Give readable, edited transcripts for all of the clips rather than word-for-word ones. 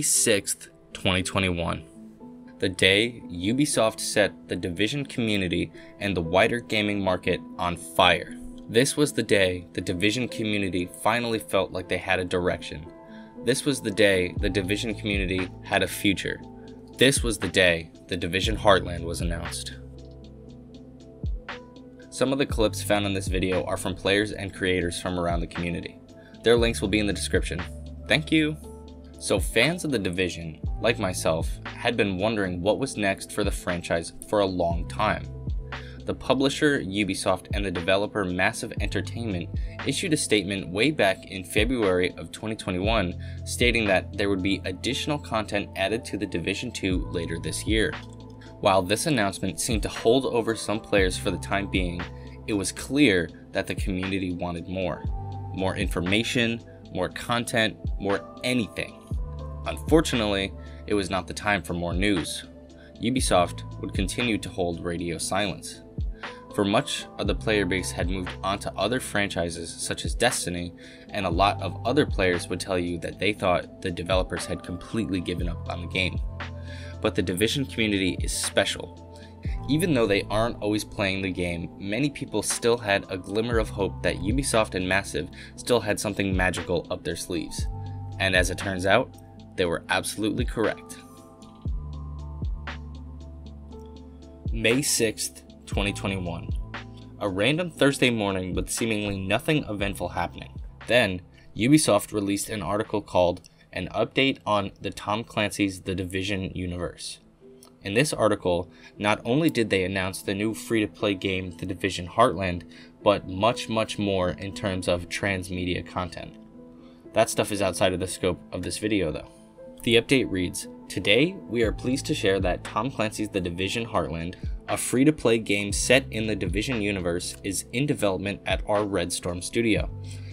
May 6th, 2021. The day Ubisoft set the Division community and the wider gaming market on fire. This was the day the Division community finally felt like they had a direction. This was the day the Division community had a future. This was the day the Division Heartland was announced. Some of the clips found in this video are from players and creators from around the community. Their links will be in the description. Thank you! So fans of the Division, like myself, had been wondering what was next for the franchise for a long time. The publisher, Ubisoft, and the developer, Massive Entertainment, issued a statement way back in February of 2021 stating that there would be additional content added to the Division 2 later this year. While this announcement seemed to hold over some players for the time being, it was clear that the community wanted more. More information, more content, more anything. Unfortunately, it was not the time for more news. Ubisoft would continue to hold radio silence. For much of the player base had moved on to other franchises such as Destiny, and a lot of other players would tell you that they thought the developers had completely given up on the game. But the Division community is special. Even though they aren't always playing the game, many people still had a glimmer of hope that Ubisoft and Massive still had something magical up their sleeves. And as it turns out, they were absolutely correct. May 6th, 2021. A random Thursday morning with seemingly nothing eventful happening. Then, Ubisoft released an article called An Update on the Tom Clancy's The Division Universe. In this article, not only did they announce the new free-to-play game The Division Heartland, but much more in terms of transmedia content. That stuff is outside of the scope of this video though. The update reads, "Today, we are pleased to share that Tom Clancy's The Division Heartland, a free-to-play game set in the Division universe, is in development at our Red Storm studio.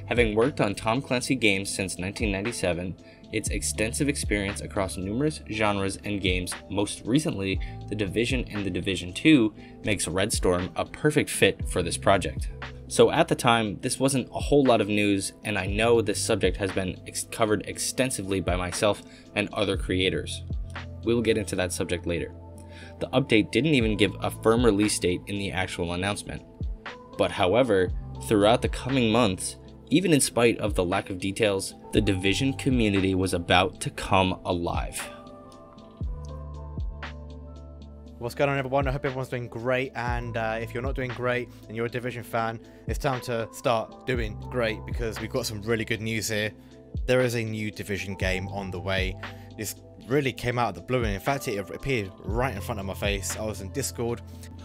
Having worked on Tom Clancy games since 1997, its extensive experience across numerous genres and games, most recently The Division and The Division 2, makes Red Storm a perfect fit for this project." So at the time, this wasn't a whole lot of news, and I know this subject has been covered extensively by myself and other creators. We will get into that subject later. The update didn't even give a firm release date in the actual announcement. But however, throughout the coming months, even in spite of the lack of details, the Division community was about to come alive. What's going on, everyone? I hope everyone's doing great, and if you're not doing great and you're a Division fan, it's time to start doing great because we've got some really good news here. There is a new Division game on the way. This really came out of the blue, and in fact it appeared right in front of my face. I was in Discord.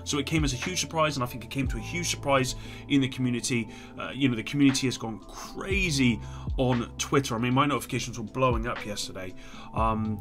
So it came as a huge surprise, and I think it came to a huge surprise in the community. The community has gone crazy on Twitter. I mean, my notifications were blowing up yesterday, and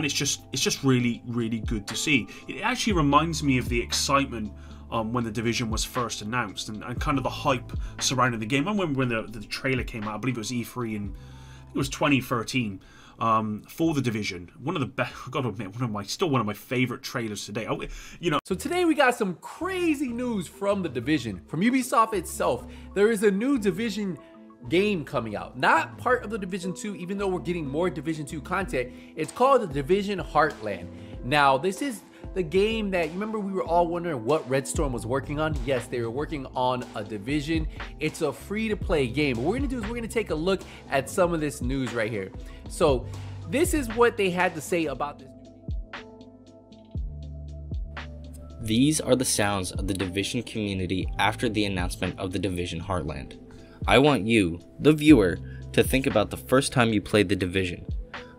it's just really good to see. It actually reminds me of the excitement when the Division was first announced, and kind of the hype surrounding the game. I remember when the trailer came out. I believe it was E3 in, I think it was 2013. For the Division, one of the best, I gotta admit, one of my favorite trailers today. So today we got some crazy news from the Division. From Ubisoft itself, there is a new Division game coming out. Not part of the Division 2, even though we're getting more Division 2 content. It's called the Division Heartland. Now, this is the game that, you remember we were all wondering what Red Storm was working on? Yes, they were working on a Division. It's a free-to-play game. What we're gonna do is we're gonna take a look at some of this news right here. So this is what they had to say about this. These are the sounds of the Division community after the announcement of the Division Heartland. I want you, the viewer, to think about the first time you played the Division.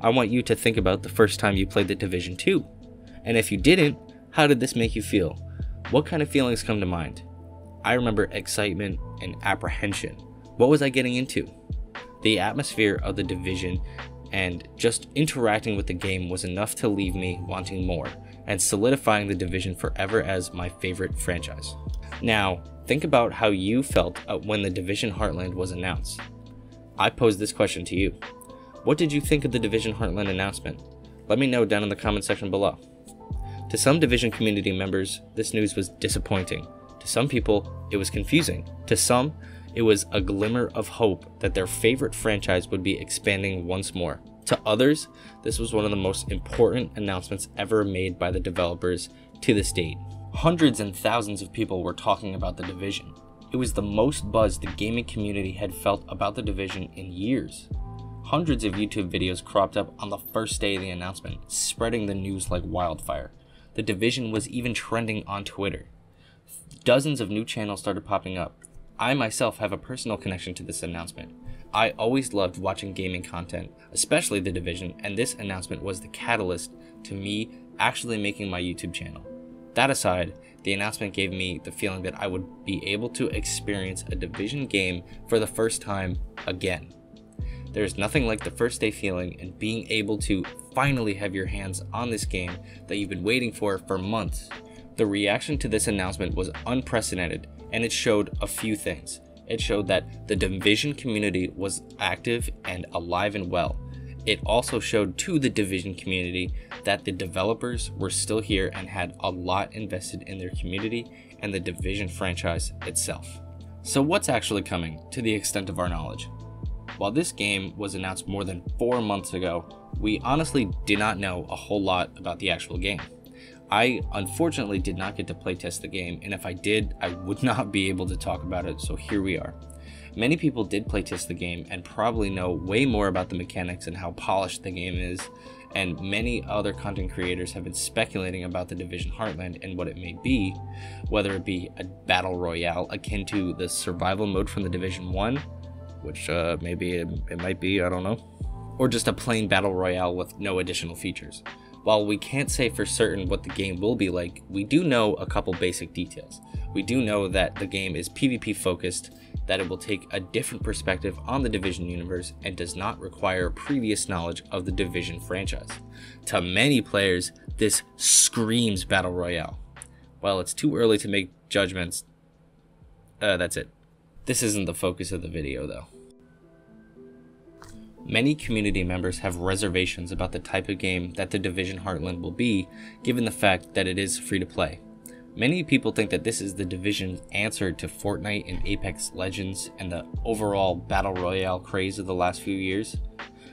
I want you to think about the first time you played the Division 2. And if you didn't, how did this make you feel? What kind of feelings come to mind? I remember excitement and apprehension. What was I getting into? The atmosphere of the Division and just interacting with the game was enough to leave me wanting more and solidifying the Division forever as my favorite franchise. Now, think about how you felt when the Division Heartland was announced. I posed this question to you. What did you think of the Division Heartland announcement? Let me know down in the comment section below. To some Division community members, this news was disappointing. To some people, it was confusing. To some, it was a glimmer of hope that their favorite franchise would be expanding once more. To others, this was one of the most important announcements ever made by the developers to this date. Hundreds and thousands of people were talking about the Division. It was the most buzz the gaming community had felt about the Division in years. Hundreds of YouTube videos cropped up on the first day of the announcement, spreading the news like wildfire. The Division was even trending on Twitter. Dozens of new channels started popping up. I myself have a personal connection to this announcement. I always loved watching gaming content, especially the Division, and this announcement was the catalyst to me actually making my YouTube channel. That aside, the announcement gave me the feeling that I would be able to experience a Division game for the first time again. There is nothing like the first day feeling and being able to finally have your hands on this game that you've been waiting for months. The reaction to this announcement was unprecedented, and it showed a few things. It showed that the Division community was active and alive and well. It also showed to the Division community that the developers were still here and had a lot invested in their community and the Division franchise itself. So what's actually coming, to the extent of our knowledge? While this game was announced more than 4 months ago, we honestly did not know a whole lot about the actual game. I unfortunately did not get to playtest the game, and if I did, I would not be able to talk about it, so here we are. Many people did playtest the game and probably know way more about the mechanics and how polished the game is, and many other content creators have been speculating about the Division Heartland and what it may be, whether it be a battle royale akin to the survival mode from the Division 1, which maybe it might be, I don't know, or just a plain battle royale with no additional features. While we can't say for certain what the game will be like, we do know a couple basic details. We do know that the game is PvP focused, that it will take a different perspective on the Division universe, and does not require previous knowledge of the Division franchise. To many players, this screams Battle Royale. While it's too early to make judgments, that's it. This isn't the focus of the video though. Many community members have reservations about the type of game that the Division Heartland will be, given the fact that it is free to play. Many people think that this is the Division's answer to Fortnite and Apex Legends and the overall Battle Royale craze of the last few years.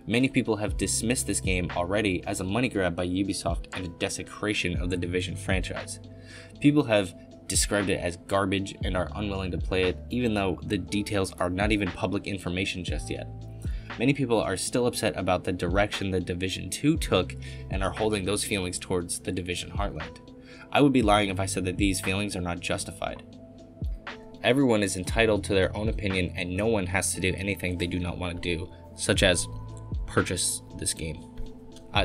Many people have dismissed this game already as a money grab by Ubisoft and a desecration of the Division franchise. People have described it as garbage and are unwilling to play it, even though the details are not even public information just yet. Many people are still upset about the direction the Division 2 took and are holding those feelings towards the Division Heartland. I would be lying if I said that these feelings are not justified. Everyone is entitled to their own opinion, and no one has to do anything they do not want to do, such as purchase this game.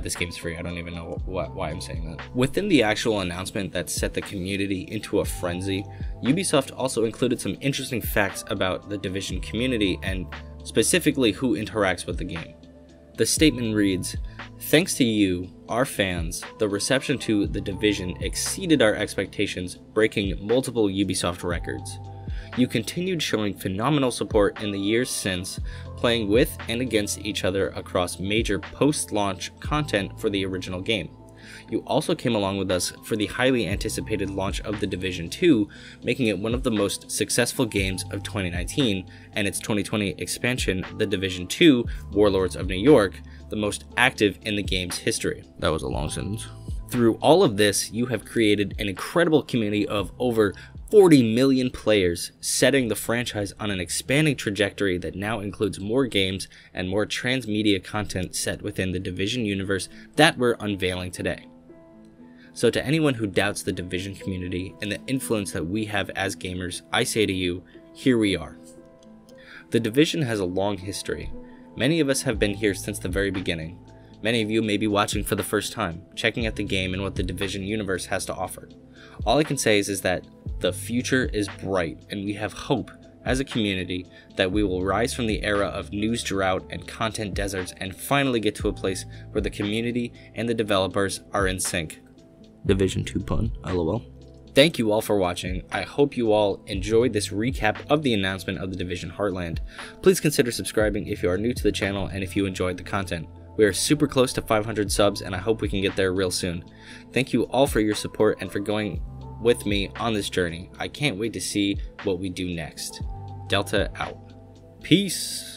This game's free, I don't even know why I'm saying that. Within the actual announcement that set the community into a frenzy, Ubisoft also included some interesting facts about the Division community and specifically who interacts with the game. The statement reads, "Thanks to you, our fans, the reception to The Division exceeded our expectations, breaking multiple Ubisoft records. You continued showing phenomenal support in the years since, playing with and against each other across major post-launch content for the original game. You also came along with us for the highly anticipated launch of The Division 2, making it one of the most successful games of 2019, and its 2020 expansion, The Division 2 Warlords of New York, the most active in the game's history." That was a long sentence. "Through all of this, you have created an incredible community of over 40 million players, setting the franchise on an expanding trajectory that now includes more games and more transmedia content set within the Division universe that we're unveiling today. So to anyone who doubts the Division community and the influence that we have as gamers, I say to you, here we are. The Division has a long history. Many of us have been here since the very beginning. Many of you may be watching for the first time, checking out the game and what the Division universe has to offer. All I can say is that the future is bright, and we have hope as a community that we will rise from the era of news drought and content deserts and finally get to a place where the community and the developers are in sync." Division 2 pun, lol. Thank you all for watching. I hope you all enjoyed this recap of the announcement of the Division Heartland. Please consider subscribing if you are new to the channel and if you enjoyed the content. We are super close to 500 subs, and I hope we can get there real soon. Thank you all for your support and for going with me on this journey. I can't wait to see what we do next. Deltah out. Peace.